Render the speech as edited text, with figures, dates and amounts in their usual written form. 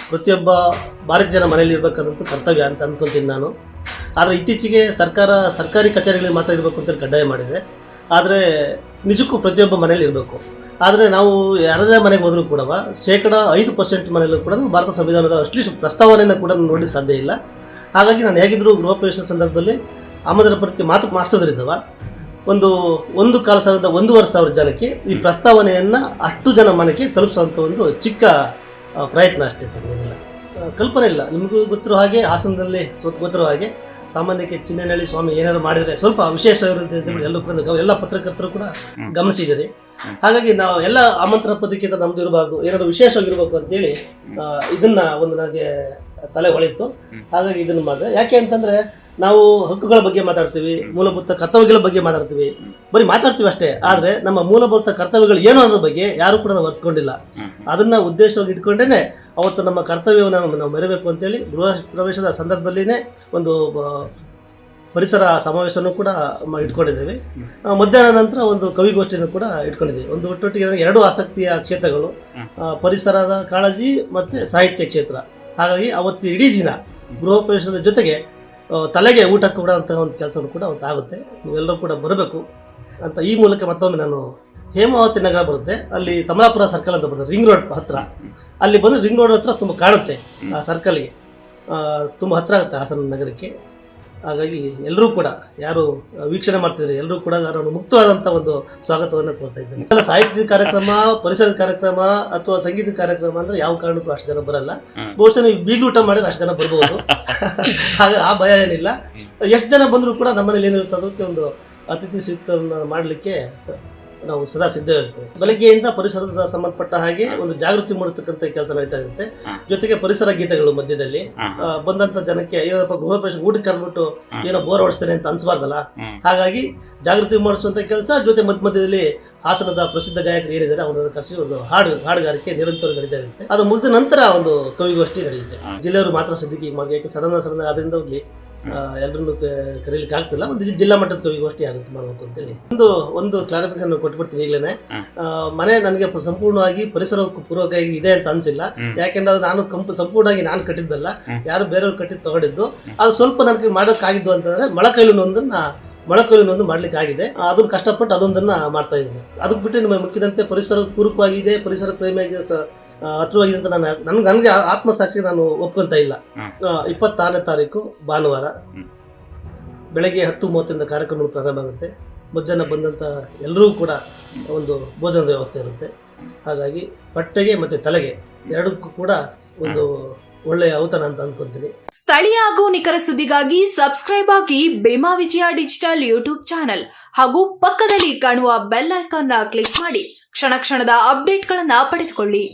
ಪ್ರತಿಯೊಬ್ಬ ಭಾರತೀಯ ಜನ ಮನೆಯಲ್ಲಿ ಇರಬೇಕಾದಂಥ ಕರ್ತವ್ಯ ಅಂತ ಅಂದ್ಕೊತೀನಿ ನಾನು. ಆದರೆ ಇತ್ತೀಚೆಗೆ ಸರ್ಕಾರಿ ಕಚೇರಿಗಳಿಗೆ ಮಾತ್ರ ಇರಬೇಕು ಅಂತ ಕಡ್ಡಾಯ ಮಾಡಿದೆ. ಆದರೆ ನಿಜಕ್ಕೂ ಪ್ರತಿಯೊಬ್ಬ ಮನೆಯಲ್ಲಿ ಇರಬೇಕು. ಆದರೆ ನಾವು ಯಾರದೇ ಮನೆಗೆ ಹೋದರೂ ಕೂಡ 5% ಮನೆಯಲ್ಲೂ ಕೂಡ ಭಾರತ ಸಂವಿಧಾನದ ಅಟ್ಲೀಸ್ಟ್ ಪ್ರಸ್ತಾವನೆಯನ್ನು ಕೂಡ ನೋಡಿ ಸಾಧ್ಯ ಇಲ್ಲ. ಹಾಗಾಗಿ ನಾನು ಹೇಗಿದ್ದರೂ ಗೃಹ ಪ್ರವೇಶ ಸಂದರ್ಭದಲ್ಲಿ ಆಮದರ ಪರಕ್ಕೆ ಮಾತು ಮಾಡಿಸೋದ್ರಿಂದ ಒಂದು ಕಾಲ ಸಾವಿರದ 1,500 ಜನಕ್ಕೆ ಈ ಪ್ರಸ್ತಾವನೆಯನ್ನು ಅಷ್ಟು ಜನ ಮನೆಗೆ ತಲುಪಿಸುವಂಥ ಒಂದು ಚಿಕ್ಕ ಪ್ರಯತ್ನ ಅಷ್ಟೇ. ಏನಿಲ್ಲ, ಕಲ್ಪನೆ ಇಲ್ಲ. ನಿಮಗೂ ಗೊತ್ತಿರೋ ಹಾಗೆ ಹಾಸನದಲ್ಲಿ ಗೊತ್ತಿರೋ ಹಾಗೆ ಸಾಮಾನ್ಯಕ್ಕೆ ಚಿನ್ನನಹಳ್ಳಿ ಸ್ವಾಮಿ ಏನಾದ್ರು ಮಾಡಿದರೆ ಸ್ವಲ್ಪ ವಿಶೇಷವಾಗಿರುತ್ತೆ ಅಂತ ಎಲ್ಲರೂ ಕೂಡ ಎಲ್ಲ ಪತ್ರಕರ್ತರು ಕೂಡ ಗಮನಿಸಿದ್ದೀರಿ. ಹಾಗಾಗಿ ನಾವು ಎಲ್ಲ ಆಮಂತ್ರಣ ಪತ್ರಿಕೆಯಿಂದ ನಮ್ದು ಇರಬಾರ್ದು, ಏನಾದ್ರು ವಿಶೇಷವಾಗಿರ್ಬೇಕು ಅಂತೇಳಿ ಇದನ್ನ ನನಗೆ ತಲೆ ಹೊಳಿತು. ಹಾಗಾಗಿ ಇದನ್ನು ಮಾಡಿದೆ. ಯಾಕೆ ಅಂತಂದರೆ ನಾವು ಹಕ್ಕುಗಳ ಬಗ್ಗೆ ಮಾತಾಡ್ತೀವಿ, ಮೂಲಭೂತ ಕರ್ತವ್ಯಗಳ ಬಗ್ಗೆ ಮಾತಾಡ್ತೀವಿ, ಬರೀ ಮಾತಾಡ್ತೀವಿ ಅಷ್ಟೇ. ಆದರೆ ನಮ್ಮ ಮೂಲಭೂತ ಕರ್ತವ್ಯಗಳು ಏನು ಅನ್ನೋದ್ರ ಬಗ್ಗೆ ಯಾರು ಕೂಡ ನಾವು ಅರ್ಥಕೊಂಡಿಲ್ಲ. ಅದನ್ನು ಉದ್ದೇಶವಾಗಿ ಇಟ್ಕೊಂಡೇ ಅವತ್ತು ನಮ್ಮ ಕರ್ತವ್ಯವನ್ನು ನಾವು ಮೆರಬೇಕು ಅಂತೇಳಿ ಗೃಹ ಪ್ರವೇಶದ ಸಂದರ್ಭದಲ್ಲಿನೇ ಒಂದು ಪರಿಸರ ಸಮಾವೇಶನೂ ಕೂಡ ಇಟ್ಕೊಂಡಿದ್ದೇವೆ. ಮಧ್ಯಾಹ್ನ ನಂತರ ಒಂದು ಕವಿಗೋಷ್ಠಿಯನ್ನು ಕೂಡ ಇಟ್ಕೊಂಡಿದ್ದೀವಿ. ಒಟ್ಟೊಟ್ಟಿಗೆ 2 ಆಸಕ್ತಿಯ ಕ್ಷೇತ್ರಗಳು, ಪರಿಸರದ ಕಾಳಜಿ ಮತ್ತು ಸಾಹಿತ್ಯ ಕ್ಷೇತ್ರ. ಹಾಗಾಗಿ ಅವತ್ತು ಇಡೀ ದಿನ ಗೃಹ ಪ್ರವೇಶದ ಜೊತೆಗೆ ತಲೆಗೆ ಊಟ ಕೂಡ ಅಂತ ಒಂದು ಕೆಲಸವೂ ಕೂಡ ಅವತ್ತು ಆಗುತ್ತೆ. ನೀವೆಲ್ಲರೂ ಕೂಡ ಬರಬೇಕು ಅಂತ ಈ ಮೂಲಕ ಮತ್ತೊಮ್ಮೆ ನಾನು ಹೇಮಾವತಿ ನಗರ ಬರುತ್ತೆ, ಅಲ್ಲಿ ತಮಲಾಪುರ ಸರ್ಕಲ್ ಅಂತ ಬರುತ್ತೆ, ರಿಂಗ್ ರೋಡ್ ಹತ್ರ. ಅಲ್ಲಿ ಬಂದು ರಿಂಗ್ ರೋಡ್ ಹತ್ರ ತುಂಬ ಕಾಣುತ್ತೆ, ಆ ಸರ್ಕಲ್ಗೆ ತುಂಬ ಹತ್ತಿರ ಆಗುತ್ತೆ ಹಾಸನ ನಗರಕ್ಕೆ. ಹಾಗಾಗಿ ಎಲ್ಲರೂ ಕೂಡ ಯಾರು ವೀಕ್ಷಣೆ ಮಾಡ್ತಿದ್ದಾರೆ ಎಲ್ಲರೂ ಕೂಡ ನಾನು ಮುಕ್ತವಾದಂಥ ಒಂದು ಸ್ವಾಗತವನ್ನು ಕೊಡ್ತಾ ಇದ್ದೇನೆ. ಎಲ್ಲ ಸಾಹಿತ್ಯದ ಕಾರ್ಯಕ್ರಮ, ಪರಿಸರದ ಕಾರ್ಯಕ್ರಮ ಅಥವಾ ಸಂಗೀತದ ಕಾರ್ಯಕ್ರಮ ಅಂದರೆ ಯಾವ ಕಾರಣಕ್ಕೂ ಅಷ್ಟು ಜನ ಬರಲ್ಲ. ಬಹುಶಃ ನೀವು ಬೀಗೂಟ ಮಾಡಿದ್ರೆ ಅಷ್ಟು ಜನ ಬರ್ಬೋದು. ಹಾಗೆ ಆ ಭಯ ಏನಿಲ್ಲ. ಎಷ್ಟು ಜನ ಬಂದರೂ ಕೂಡ ನಮ್ಮನೇಲಿ ಏನಿರುತ್ತೆ ಅದಕ್ಕೆ ಒಂದು ಅತಿಥಿ ಸ್ವೀಕರಣ ಮಾಡಲಿಕ್ಕೆ ನಾವು ಸದಾ ಸಿದ್ಧ ಇರ್ತೇವೆ. ಬೆಳಗ್ಗೆಯಿಂದ ಪರಿಸರದ ಸಂಬಂಧಪಟ್ಟ ಹಾಗೆ ಒಂದು ಜಾಗೃತಿ ಮೂಡತಕ್ಕಂಥ ಕೆಲಸ ನಡೀತಾ ಇರುತ್ತೆ. ಜೊತೆಗೆ ಪರಿಸರ ಗೀತೆಗಳು ಮಧ್ಯದಲ್ಲಿ ಬಂದಂತ ಜನಕ್ಕೆ ಏನಪ್ಪ ಗೃಹ ಪ್ರವೇಶ ಊಟಕ್ಕೆ ಕರೆದ್ಬಿಟ್ಟು ಏನೋ ಬೋರ್ ಹೊಡಿಸ್ತೇನೆ ಅಂತ ಅನ್ಸ್ಬಾರ್ದಲ್ಲ. ಹಾಗಾಗಿ ಜಾಗೃತಿ ಮೂಡಿಸುವಂತ ಕೆಲಸ, ಜೊತೆ ಮಧ್ಯದಲ್ಲಿ ಹಾಸನದ ಪ್ರಸಿದ್ಧ ಗಾಯಕರು ಏನಿದ್ದಾರೆ ಅವರನ್ನು ಕರೆಸಿ ಒಂದು ಹಾಡುಗಾರಿಕೆ ನಿರಂತರ ನಡೀತಾ ಇರುತ್ತೆ. ಅದು ಮುಗಿದ ನಂತರ ಒಂದು ಕವಿಗೋಷ್ಠಿ ನಡೆಯುತ್ತೆ. ಜಿಲ್ಲೆಯವರು ಮಾತ್ರ ಸದ್ಯಕ್ಕೆ ಈಗ ಮಾಡಿ, ಯಾಕೆ ಸಡನ್ ಅದರಿಂದ ಹೋಗ್ಲಿ ಎಲ್ಲರನ್ನು ಕರೀಲಿಕ್ಕೆ ಆಗ್ತಿಲ್ಲ. ಒಂದು ಜಿಲ್ಲಾ ಮಟ್ಟದ ಕವಿಗೋಷ್ಠಿ ಆಗುತ್ತೆ ಮಾಡಬೇಕು ಅಂತೇಳಿ ಒಂದು ಕ್ಲಾರಿಫಿಕೇಶನ್ ಕೊಟ್ಬಿಡ್ತೀನಿ ಈಗಲೇ. ಮನೆ ನನಗೆ ಸಂಪೂರ್ಣವಾಗಿ ಪರಿಸರ ಪೂರ್ವಕವಾಗಿ ಇದೆ ಅಂತ ಅನ್ಸಿಲ್ಲ. ಯಾಕೆಂದ್ರೆ ನಾನು ಸಂಪೂರ್ಣವಾಗಿ ನಾನು ಕಟ್ಟಿದ್ದಲ್ಲ, ಯಾರು ಬೇರೆಯವ್ರು ಕಟ್ಟಿದ್ದು ತಗೊಂಡಿದ್ದು. ಅದು ಸ್ವಲ್ಪ ನನಗೆ ಮಾಡೋಕ್ಕಾಗಿದ್ದು ಅಂತಂದ್ರೆ ಮೊಳಕೈಲುನೊಂದು ಮಾಡ್ಲಿಕ್ಕೆ ಆಗಿದೆ. ಅದನ್ನ ಕಷ್ಟಪಟ್ಟು ಅದೊಂದನ್ನ ಮಾಡ್ತಾ ಇದ್ದೀನಿ. ಅದಕ್ಕೆ ಬಿಟ್ಟು ನಿಮಗೆ ಮುಖ್ಯದಂತೆ ಪರಿಸರ ಪೂರಕವಾಗಿದೆ, ಪರಿಸರ ಪ್ರೇಮಿಯಾಗಿ ಹತ್ರವಾಗಿದೆ ಅಂತ ನನಗೆ ಆತ್ಮಸಾಕ್ಷಿಗೆ ನಾನು ಒಪ್ಕೊಂತ ಇಲ್ಲ. 26ನೇ ತಾರೀಕು ಭಾನುವಾರ ಬೆಳಗ್ಗೆ 10:30 ಕಾರ್ಯಕ್ರಮ ಪ್ರಾರಂಭ ಆಗುತ್ತೆ. ಮಧ್ಯಾಹ್ನ ಬಂದಂಥ ಎಲ್ಲರೂ ಕೂಡ ಒಂದು ಭೋಜನದ ವ್ಯವಸ್ಥೆ ಇರುತ್ತೆ. ಹಾಗಾಗಿ ಬಟ್ಟೆಗೆ ಮತ್ತು ತಲೆಗೆ ಎರಡಕ್ಕೂ ಕೂಡ ಒಂದು ಒಳ್ಳೆಯ ಔತಣ ಅಂತ ಅಂದ್ಕೊಂತೀನಿ. ಸ್ಥಳೀಯ ಹಾಗೂ ನಿಖರ ಸುದ್ದಿಗಾಗಿ ಸಬ್ಸ್ಕ್ರೈಬ್ ಆಗಿ ಬೇಮಾ ವಿಜಯ ಡಿಜಿಟಲ್ ಯೂಟ್ಯೂಬ್ ಚಾನೆಲ್ ಹಾಗೂ ಪಕ್ಕದಲ್ಲಿ ಕಾಣುವ ಬೆಲ್ ಐಕಾನ್ ಕ್ಲಿಕ್ ಮಾಡಿ ಕ್ಷಣ ಕ್ಷಣದ ಅಪ್ಡೇಟ್ಗಳನ್ನು ಪಡೆದುಕೊಳ್ಳಿ.